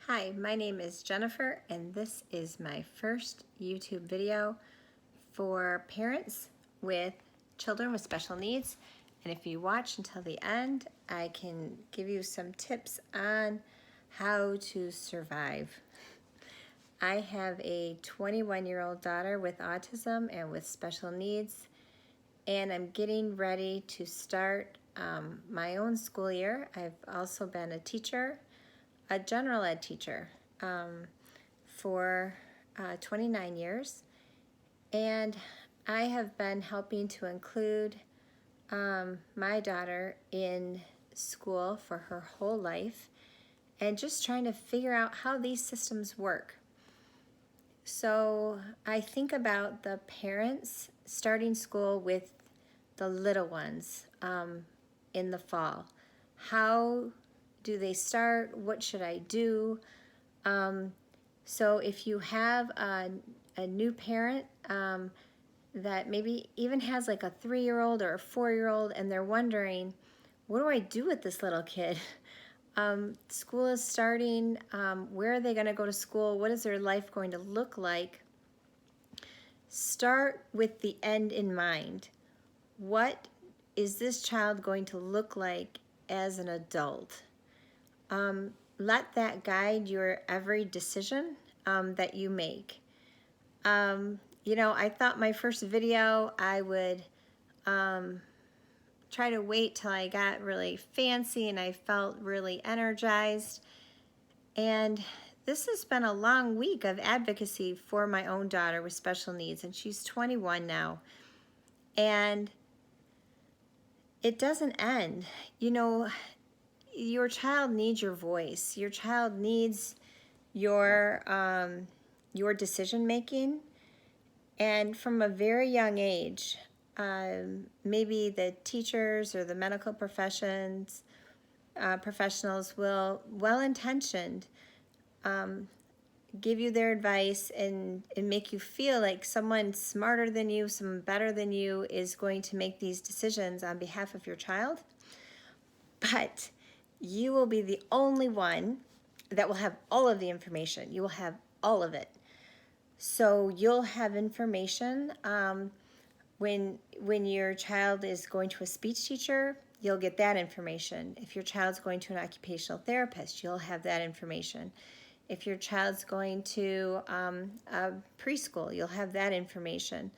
Hi, my name is Jennifer, and this is my first YouTube video for parents with children with special needs. And if you watch until the end, I can give you some tips on how to survive. I have a 21-year-old daughter with autism and with special needs, and I'm getting ready to start my own school year. I've also been a teacher, a general ed teacher, for 29 years, and I have been helping to include my daughter in school for her whole life and just trying to figure out how these systems work. So I think about the parents starting school with the little ones in the fall. How do they start? What should I do? So if you have a new parent that maybe even has like a 3-year-old or a 4-year-old and they're wondering, what do I do with this little kid? School is starting. Where are they going to go to school? What is their life going to look like? Start with the end in mind. What is this child going to look like as an adult? Let that guide your every decision that you make. I thought my first video I would try to wait till I got really fancy and I felt really energized. And this has been a long week of advocacy for my own daughter with special needs, and she's 21 now. And it doesn't end. Your child needs your voice. Your child needs your decision making, and from a very young age, maybe the teachers or the medical professionals will, well-intentioned, give you their advice and make you feel like someone smarter than you, someone better than you is going to make these decisions on behalf of your child. But you will be the only one that will have all of the information. You will have all of it. So you'll have information when your child is going to a speech teacher, you'll get that information. If your child's going to an occupational therapist, you'll have that information. If your child's going to a preschool, you'll have that information.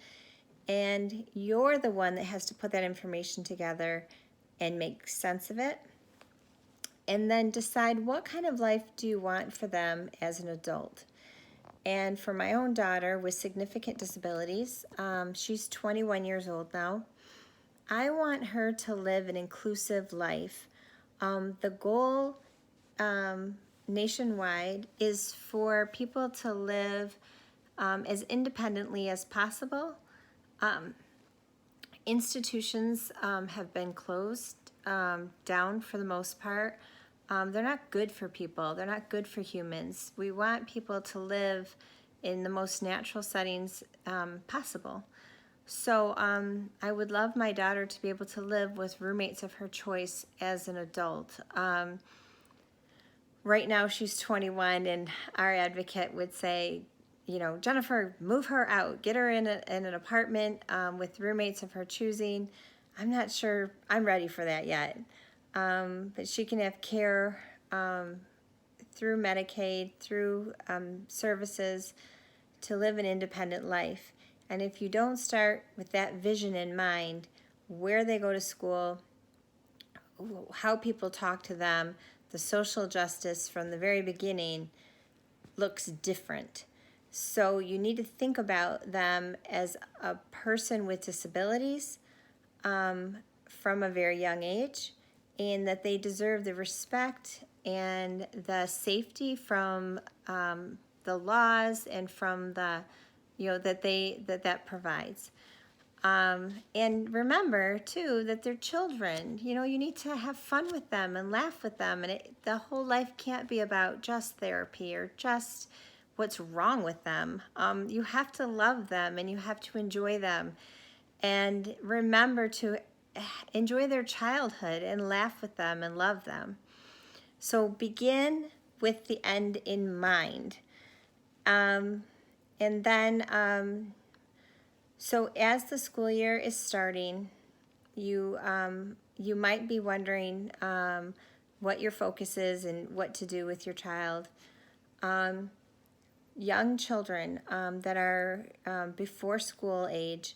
And you're the one that has to put that information together and make sense of it. And then decide what kind of life do you want for them as an adult. And for my own daughter with significant disabilities, she's 21 years old now, I want her to live an inclusive life. The goal nationwide is for people to live as independently as possible. Institutions have been closed down for the most part. They're not good for people. They're not good for humans. We want people to live in the most natural settings possible. So I would love my daughter to be able to live with roommates of her choice as an adult. Right now she's 21, and our advocate would say, Jennifer, move her out. Get her in an apartment with roommates of her choosing. I'm not sure I'm ready for that yet. But she can have care through Medicaid, through services, to live an independent life. And if you don't start with that vision in mind, where they go to school, how people talk to them, the social justice from the very beginning looks different. So you need to think about them as a person with disabilities from a very young age, and that they deserve the respect and the safety from the laws and from the, that provides. And remember too that they're children. You need to have fun with them and laugh with them, and the whole life can't be about just therapy or just what's wrong with them. You have to love them and you have to enjoy them, and remember to enjoy their childhood and laugh with them and love them. So begin with the end in mind. And then, so as the school year is starting, you might be wondering what your focus is and what to do with your child. Young children that are before school age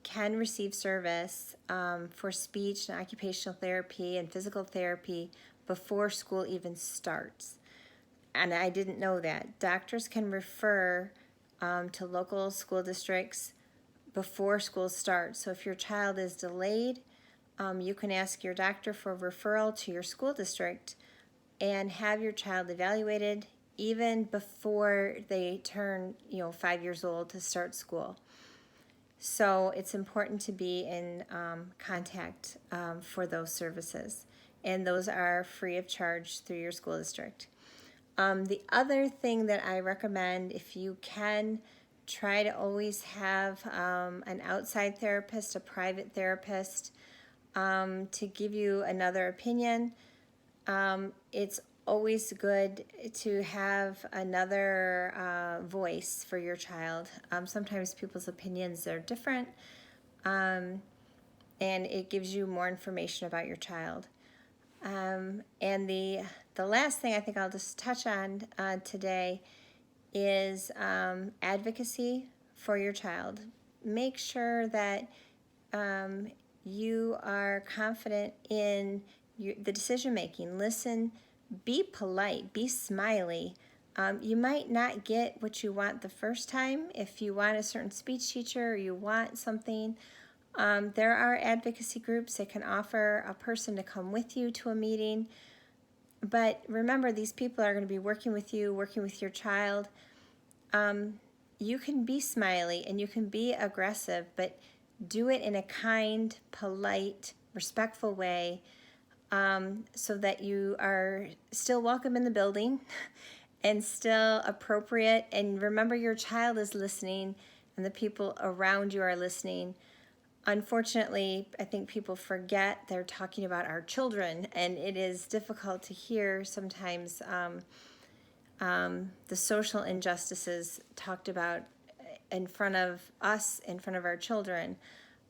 can receive service for speech and occupational therapy and physical therapy before school even starts. And I didn't know that. Doctors can refer to local school districts before school starts. So if your child is delayed, you can ask your doctor for a referral to your school district and have your child evaluated even before they turn 5 years old to start school. So it's important to be in contact for those services, and those are free of charge through your school district. The other thing that I recommend, if you can, try to always have an outside therapist, a private therapist, to give you another opinion. It's always good to have another voice for your child. Sometimes people's opinions are different, and it gives you more information about your child. And the last thing I think I'll just touch on today is advocacy for your child. Make sure that you are confident in the decision making. Listen, be polite, be smiley. You might not get what you want the first time. If you want a certain speech teacher or you want something, there are advocacy groups that can offer a person to come with you to a meeting. But remember, these people are going to be working with you, working with your child. You can be smiley and you can be aggressive, but do it in a kind, polite, respectful way, so that you are still welcome in the building and still appropriate. And remember, your child is listening and the people around you are listening. Unfortunately, I think people forget they're talking about our children, and it is difficult to hear sometimes the social injustices talked about in front of us, in front of our children.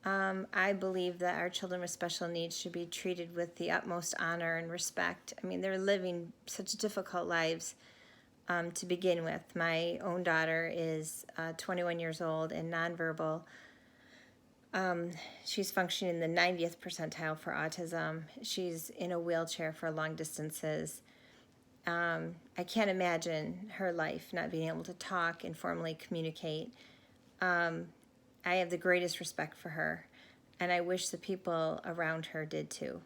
I believe that our children with special needs should be treated with the utmost honor and respect. I mean, they're living such difficult lives to begin with. My own daughter is 21 years old and nonverbal. She's functioning in the 90th percentile for autism. She's in a wheelchair for long distances. I can't imagine her life not being able to talk and formally communicate. I have the greatest respect for her, and I wish the people around her did too.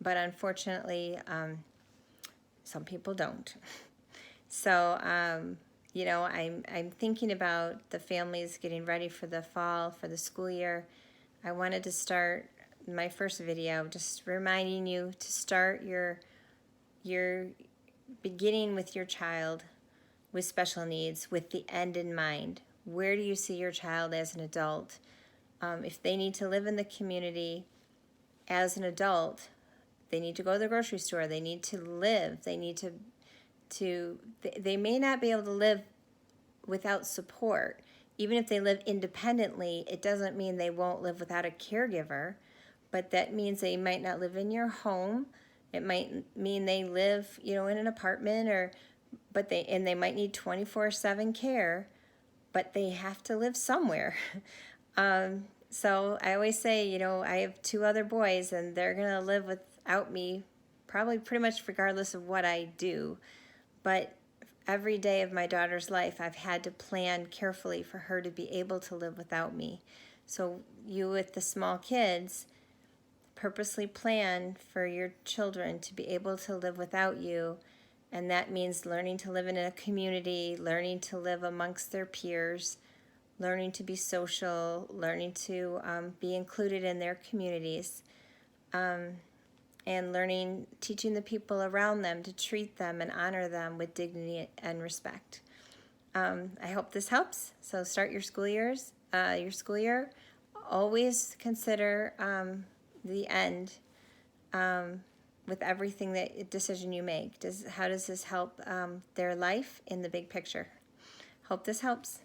But unfortunately, some people don't. So, I'm thinking about the families getting ready for the fall, for the school year. I wanted to start my first video just reminding you to start your beginning with your child with special needs with the end in mind. Where do you see your child as an adult? If they need to live in the community as an adult, they need to go to the grocery store, they need to live, they need they may not be able to live without support. Even if they live independently, it doesn't mean they won't live without a caregiver, but that means they might not live in your home. It might mean they live, in an apartment, but they might need 24/7 care, but they have to live somewhere. So I always say, I have 2 other boys, and they're gonna live without me, probably pretty much regardless of what I do. But every day of my daughter's life, I've had to plan carefully for her to be able to live without me. So you with the small kids, purposely plan for your children to be able to live without you. And that means learning to live in a community, learning to live amongst their peers, learning to be social, learning to be included in their communities, and teaching the people around them to treat them and honor them with dignity and respect. I hope this helps. So start your school year. Always consider the end with everything that decision you make? How does this help their life in the big picture? Hope this helps.